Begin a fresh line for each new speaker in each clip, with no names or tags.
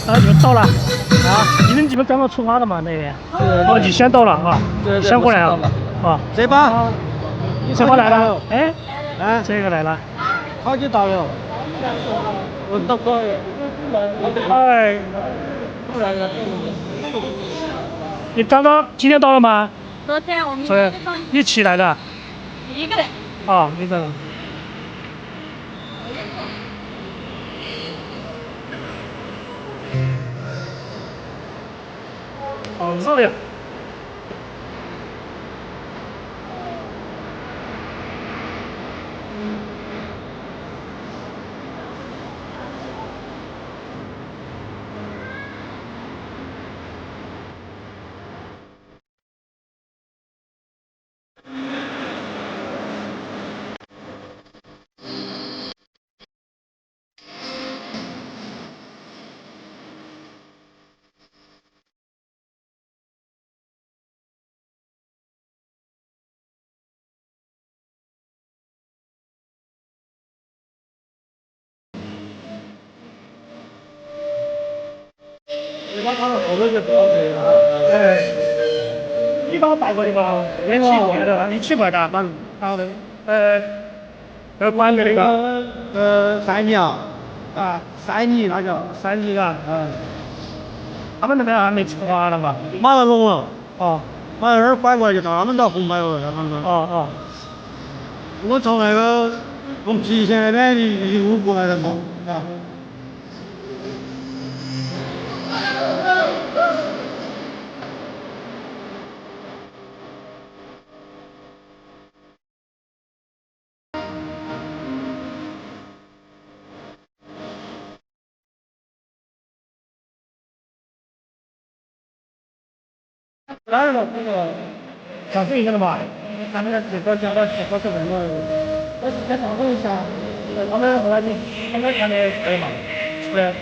啊，你们到了啊？你们刚刚出发的吗？那边？哦，你先到了啊？先过来啊？啊？
谁吧？
什么来了？哎，
哎，
这个来了。
好久到了。我到过。
哎，你刚刚今天到了吗？
昨天我们
一起来的。
一个人。
啊，一个人。好热呀！你把他们好多就多可以了。哎，你帮我带过去吗？一起过来的，一起过来的。好的。关的那个。
塞尼啊，塞尼那个。
塞尼啊。他们那边还没出发了吧？
马上弄了。
哦。
马上这儿拐过来就到他们到红牌了，他们。
哦。
我从那个从蓟县那边一路过来的嘛。
当然了，那个小费一个的嘛，他们这个交到几个是什么？我先讨论一下，他们后来他们谈的可以嘛？对。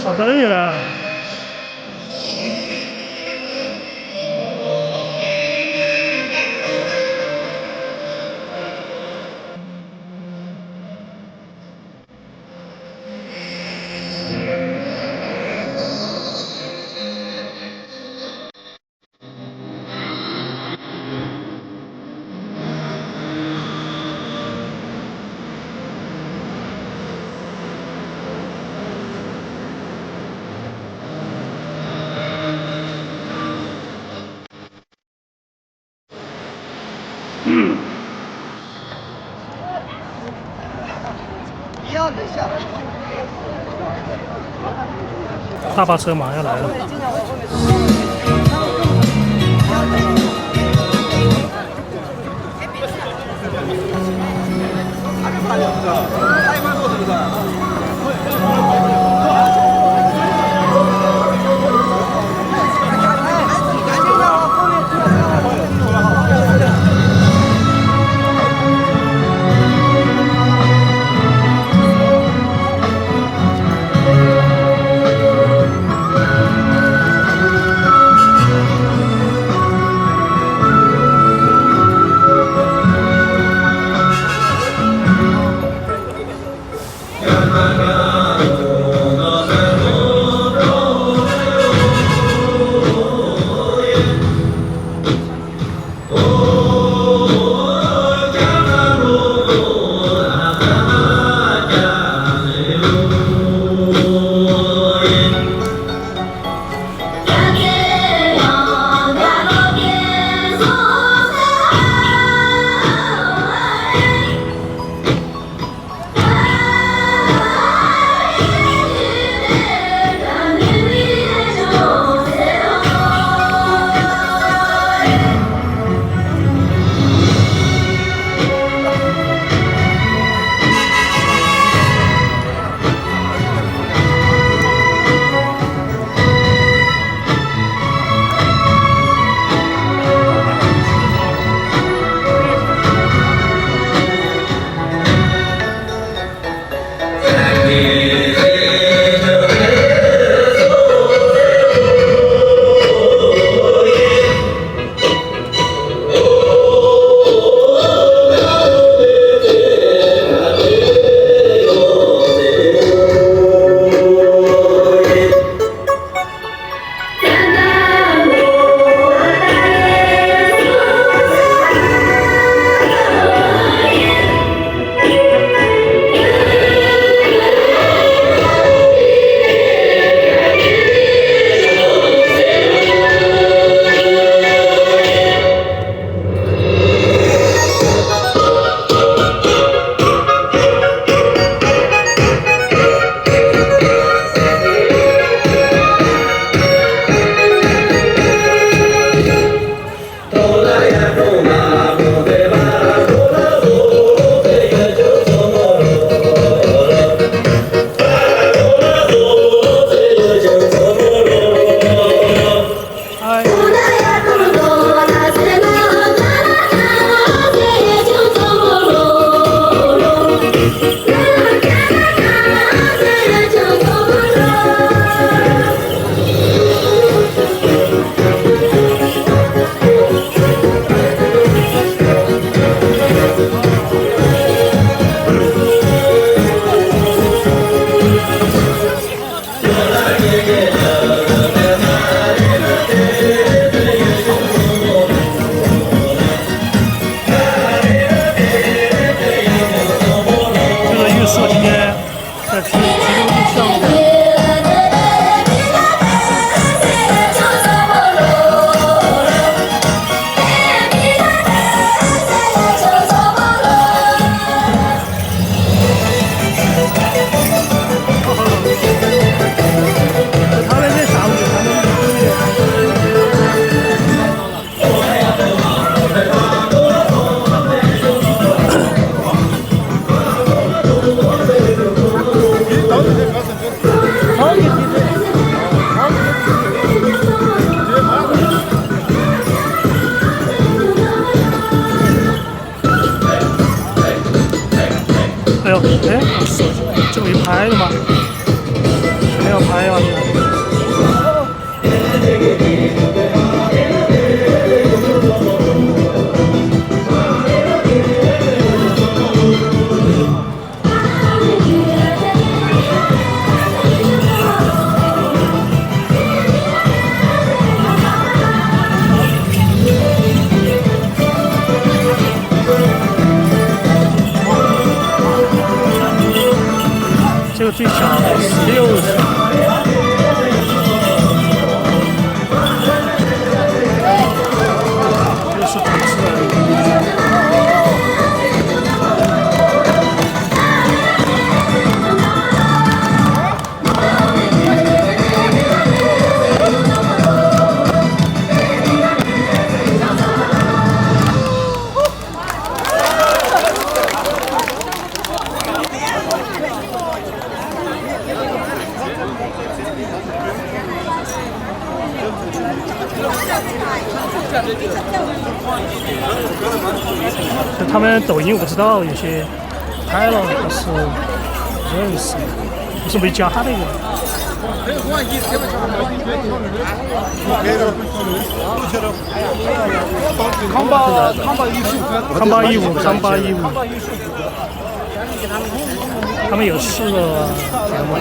少等你了。大巴车马上要来了。拍的吗？没有拍啊！这个最小16岁。这是普通人。就他们抖音我不知道，有些拍了但是不认识，我是没加那个。康巴15。他们有4个节目。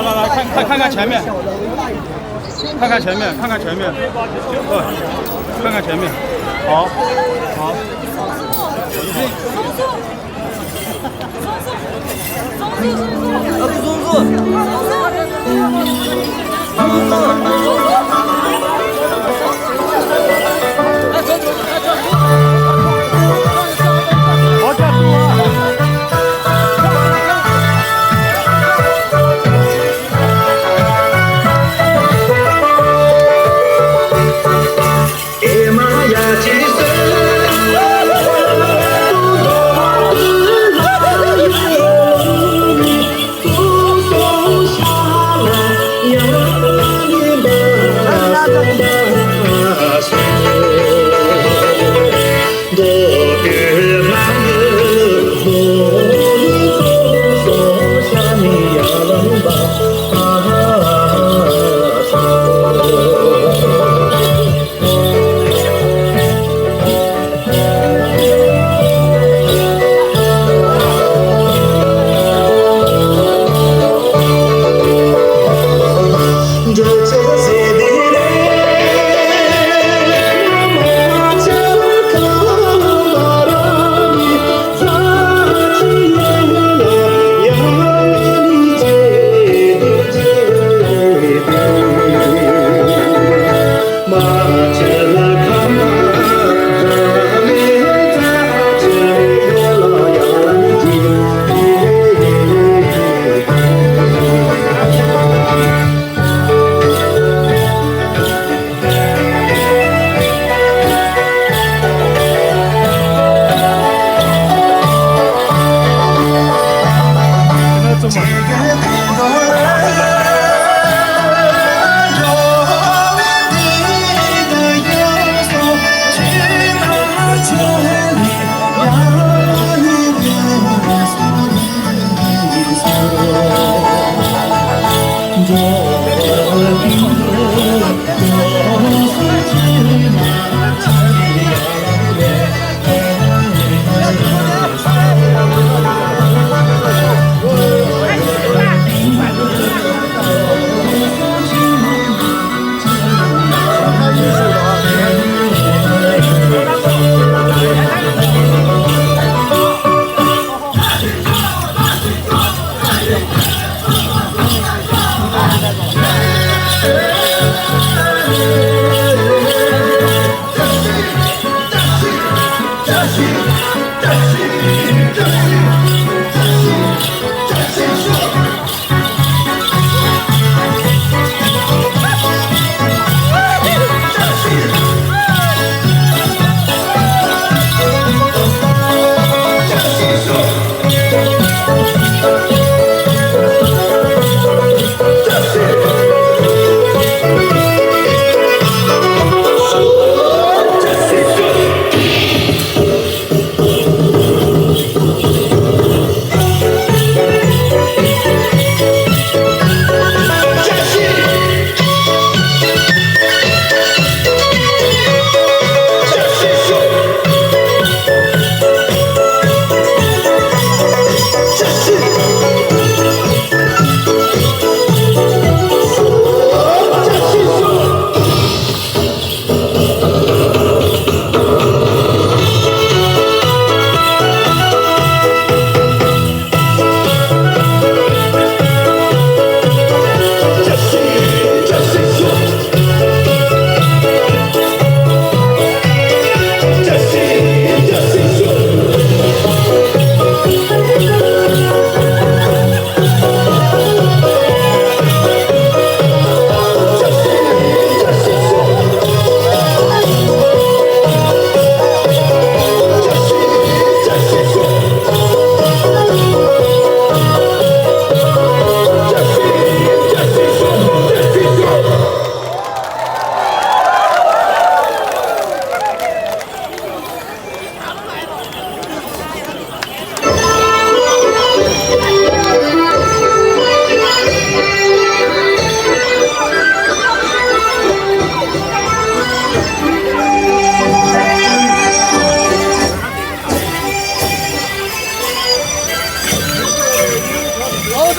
来，看看前面，看看前面，看前面，好。
这是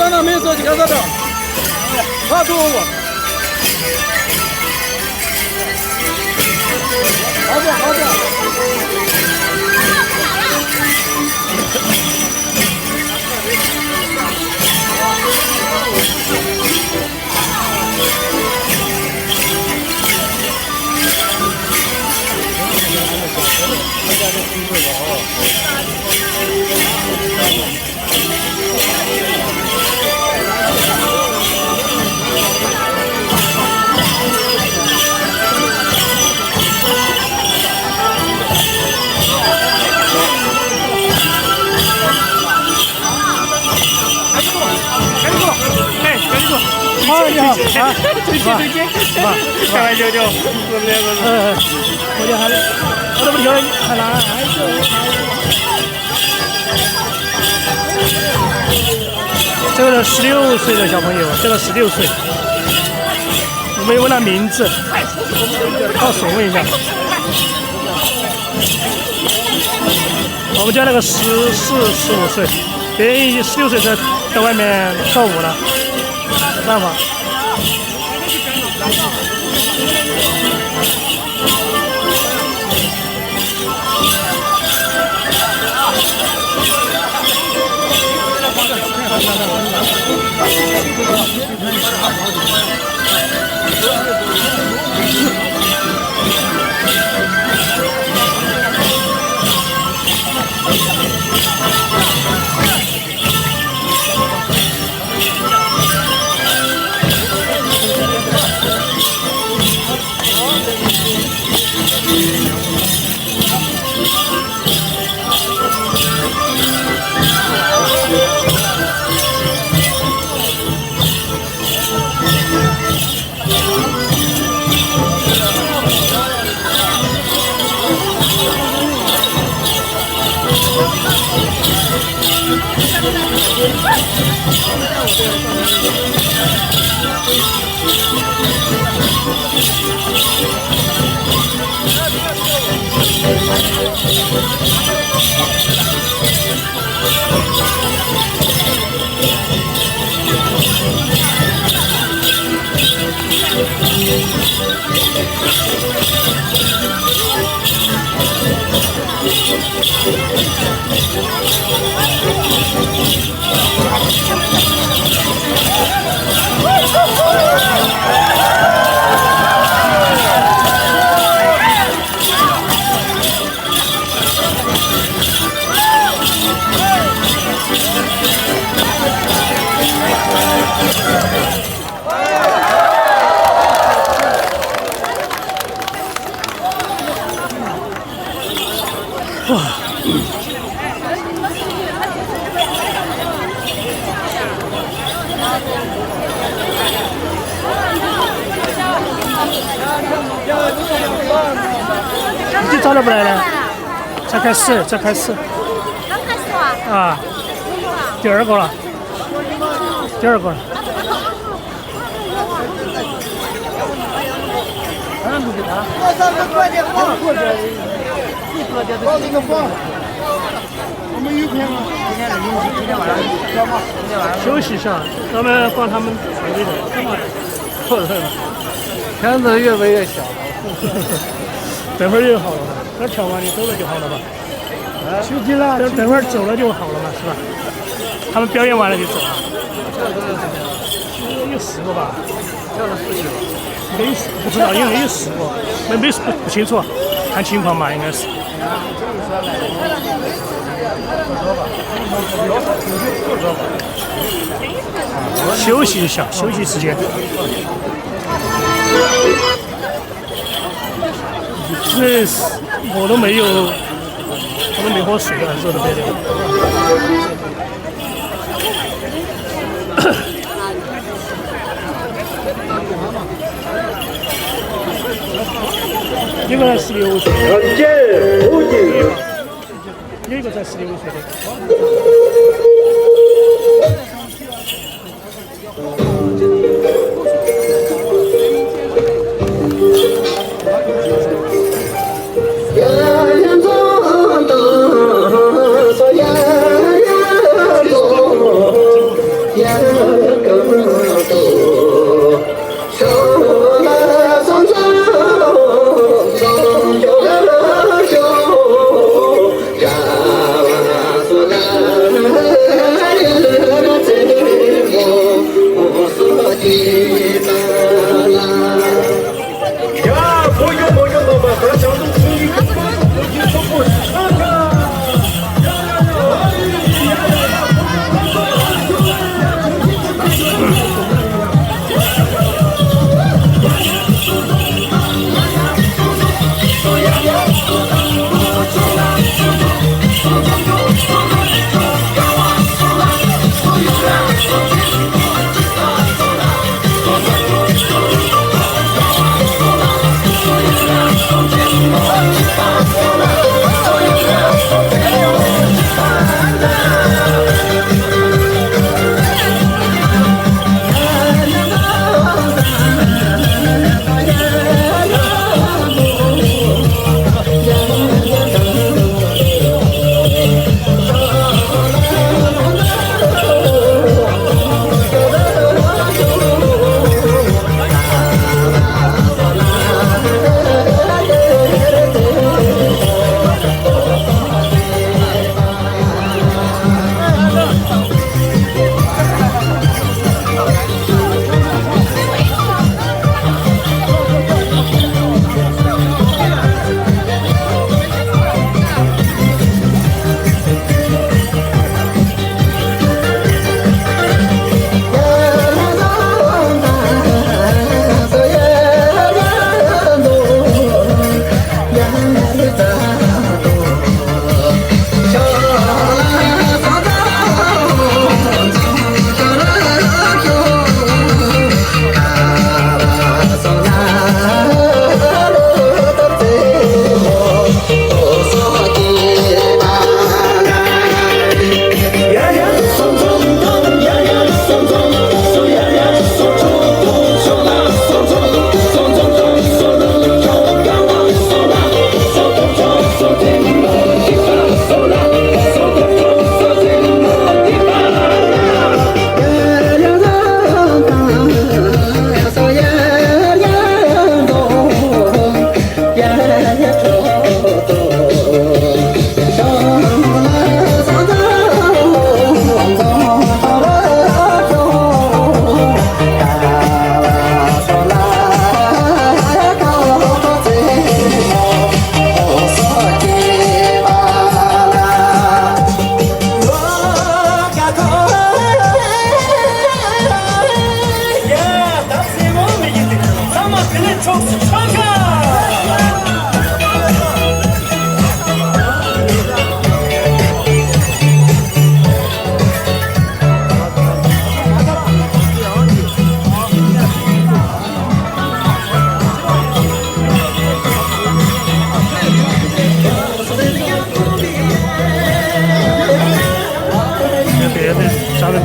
上了没有手机干啥的？他做我。好的，好的。
好，你好，啊，
最近，开玩笑就，是不是？
我就还，我都不晓得还拿还这个是16岁的小朋友，这个16岁，我没问他名字，告诉我问一下。我们家那个14、15岁，别人16岁在外面跳舞了，没办法。你早点不来了？才开始。
刚开始啊？
啊，第二个了。
我们有片吗？今天晚上
休息一下，咱们帮他们排队的。
片子越围越小。
等会儿就好了吧？等调完你走了就好了吧？
休息了。
等会儿走了就好了嘛，是吧？他们表演完了就走了。有4个吧？没不知道，因为有4个，没不清楚，看情况嘛，应该是。休息一下，休息时间。因为我都没喝水了，热的不得了。一个16岁，有一个才16岁的。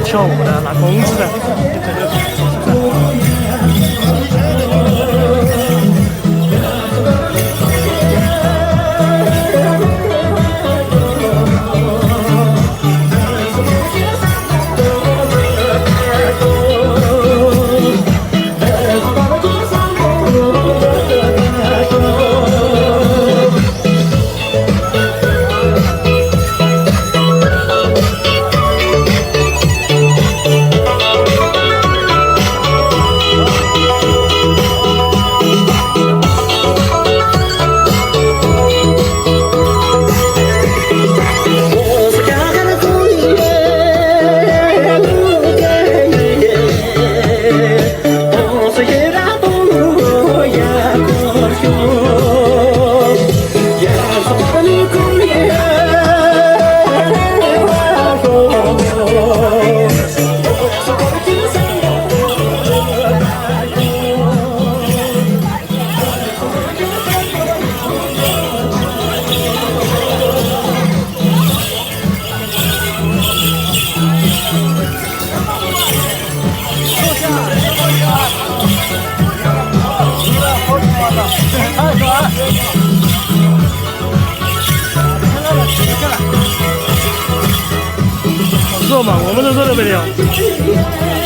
跳舞的、拿工资的。不错嘛，我们都说特别的好。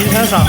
迎餐上。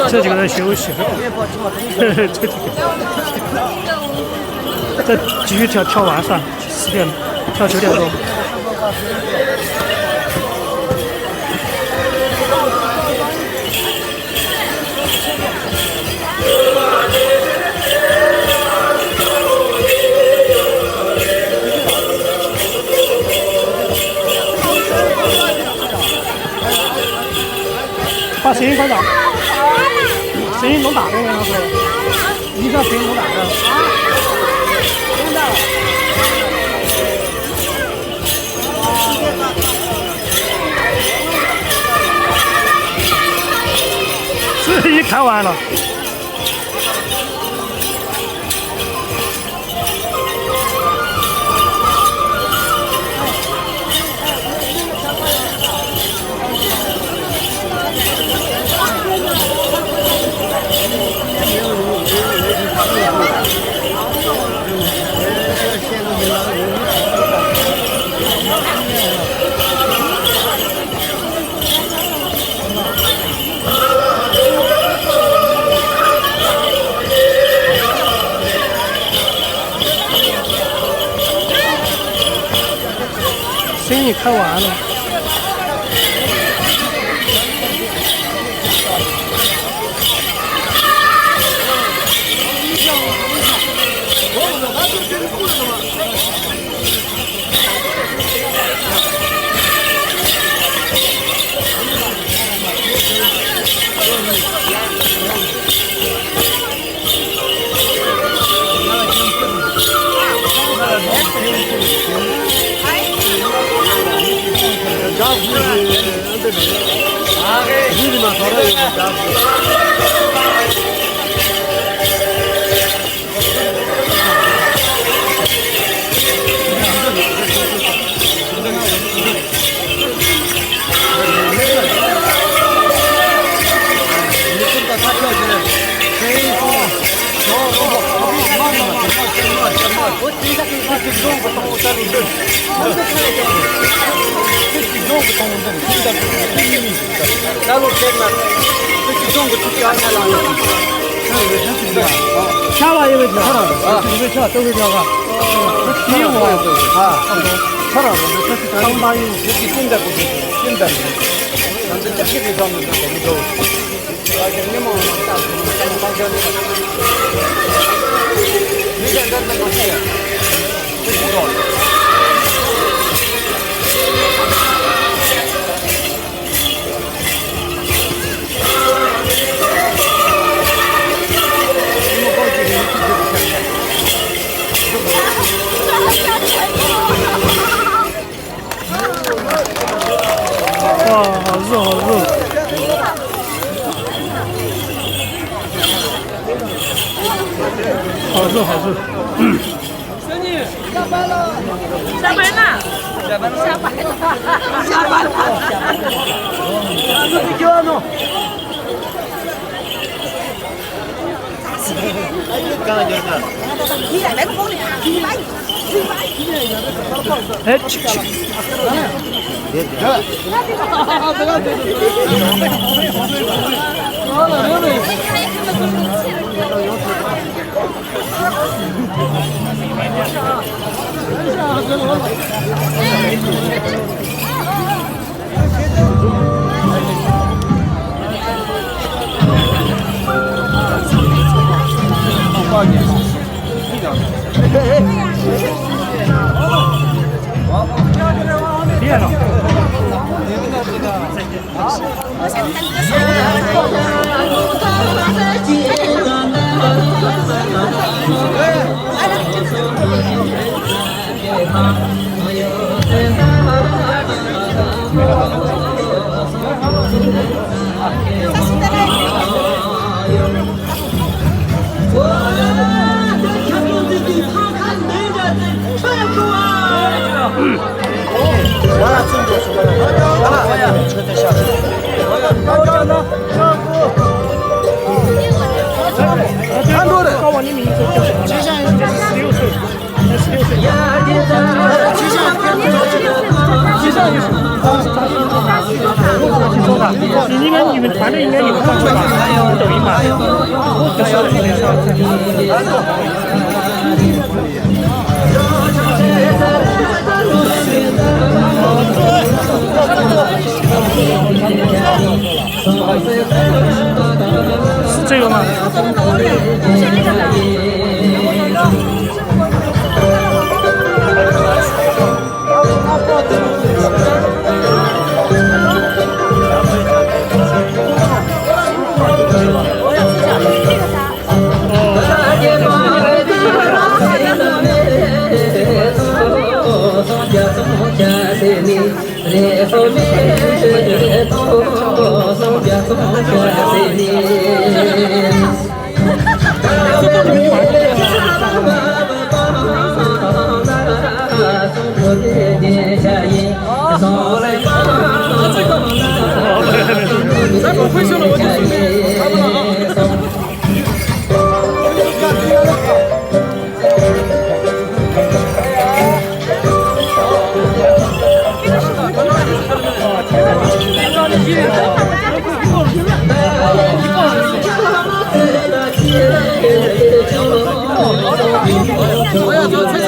这几个人休息。这继续跳完噻，10点跳9点多。把声音关大，声音弄大点，老师，你把声音弄大点。十一开完了。生意开完了。跳了，因为跳了啊，因为跳都会跳啊。跳了啊，跳了，상당히 그렇게 뛴다고 뛴다. 근데 저렇게 돼서 하면 너무 좋아. 아, 그냥 뭐 딱 방전이. 이게 안 된다는 거지. 그렇죠. 와, 好热，好热。好热，好热。孙女，下班了。下班了。下班了。下班了。下班了。自己叫呢。哎，去。别了。高往你名字叫什么？接下来16岁，16岁。接下来就是，接下来就是，你说的。应该你们团队应该有上去吧？抖音吧？是这个吗？
再不会修了我就随便查不了啊。我要做车子。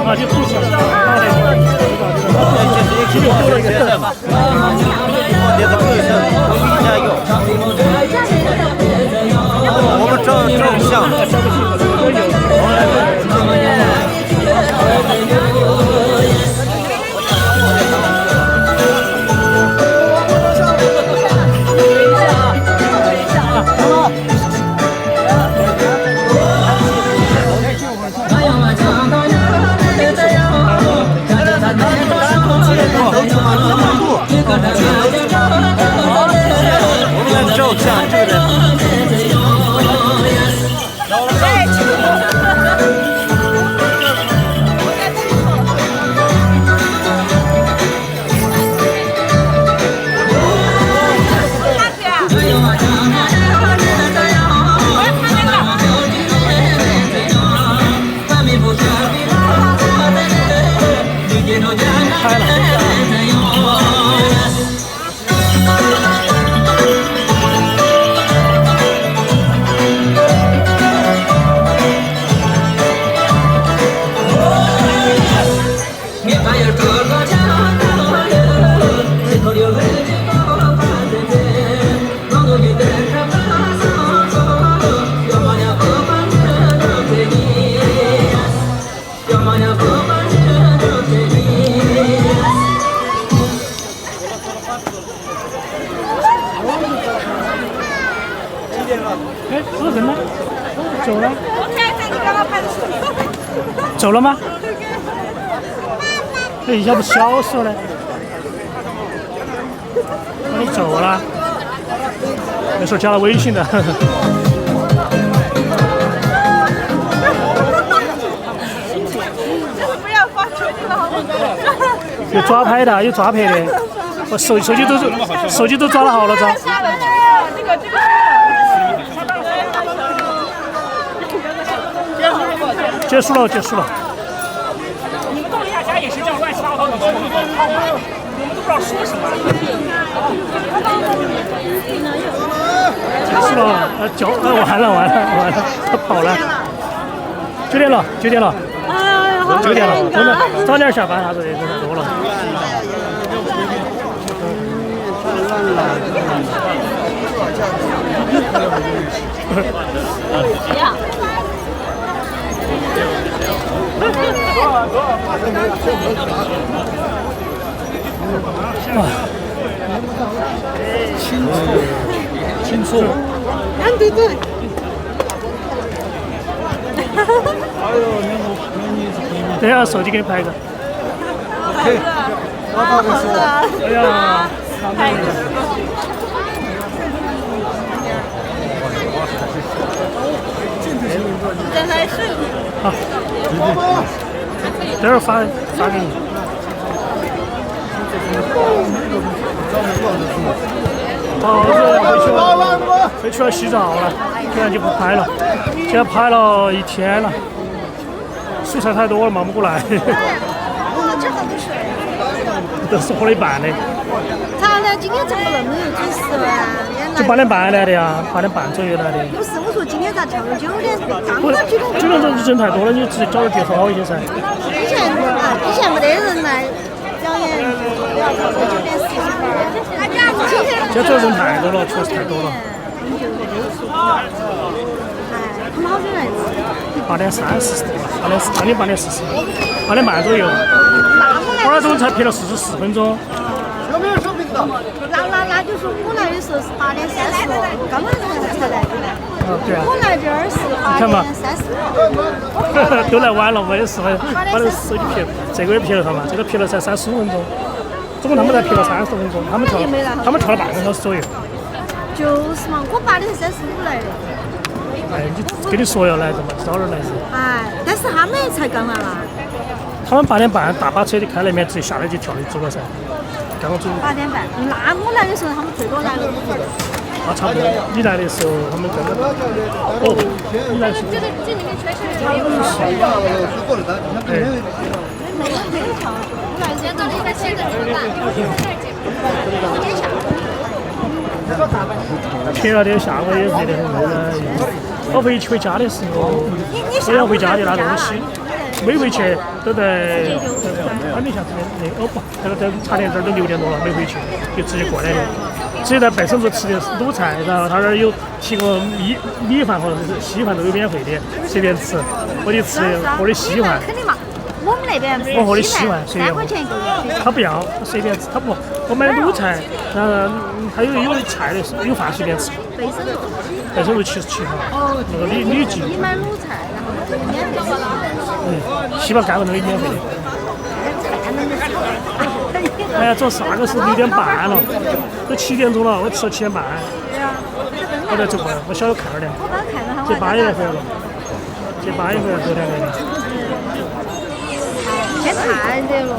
啊，就不行了。其实多了一个色嘛，也不够色，我们家有。我们照相这个人。开了。哎，这人呢？走了？走了吗？这一下子消失了。那你走了？没事，加了微信的。
不要发出去了，好不好？
有抓拍的，有抓拍的。我手机都抓了好了，抓。结束了。
你们动一下家也是这样乱七八糟的，你们都不知道说什么。
结束了，完了，他跑了。9点了，真的，早点下班啥子的，真的多了。清楚。
对。
等下手机给你拍一个。哎呀，
这还是
好，等会儿发给你。好，回去了洗澡了，现在就不拍了。现在拍了1天了，素材太多了，忙不过来。
我这好多水。
都是8点半的。
咋了？今天怎么那么有准时啊？
就8点半来的呀，8点半左右来的。
不是，我说今天咋跳了9点？刚
不，
刚9点。
9点钟人太多了，你直接早点结束好一些噻。
以前没得人来表演，要跳到9点40分。
现在主要人太多了，确实太多了。
他们好久来吃。
8点30多了，8点40，8点半左右。2点钟才拍了44分钟。
那就是我来的时候是8点30，刚刚才来的。
对啊。
我来这儿是8点35。
都来晚了，我也是，把那个手机拍，这个也拍了他嘛，这个拍了才35分钟，总共他们才拍了30分钟，他们跳了半个小时左右。
就是嘛，我8点35来的。
哎，你跟你说要来的嘛，早点来噻。
哎，但是他们才刚来嘛。
他们8点半大把车的开那边，直接下来就跳的走了噻。刚刚走。
8点半，那我来的时候他们最多来了5个。
啊，差不多。你来的时候他们刚刚。哦，你来的时候。
这里面全是人。
对。
没有跳，我来先到那边7个字吧。
拍了点下午也拍得很累了。我回家的时候，我要回家的拿东西，没回去都在安定下子那哦不，这个茶店这儿都6点多了，没回去，就直接过来的。直接在贝生路吃的卤菜，然后他那儿有提供米饭或者是稀饭都有免费的，随便吃。我就吃喝的稀饭。
肯定嘛，我们那边
我喝的稀饭随便。3
块钱一个月。
他不要，他随便吃，他不。我买的卤菜，然后他有菜的，有饭随便吃。贝生路77号，那个李记。
你买卤菜，然后免费。
稀饭干饭都有免费的。哎呀，主要是那个是6点半了，都7点钟了，我吃了7点半。
对啊。
我在走过来，我小看了点。
我刚看到他。
这8也来回来了，这8也回来2个的。
天太热了，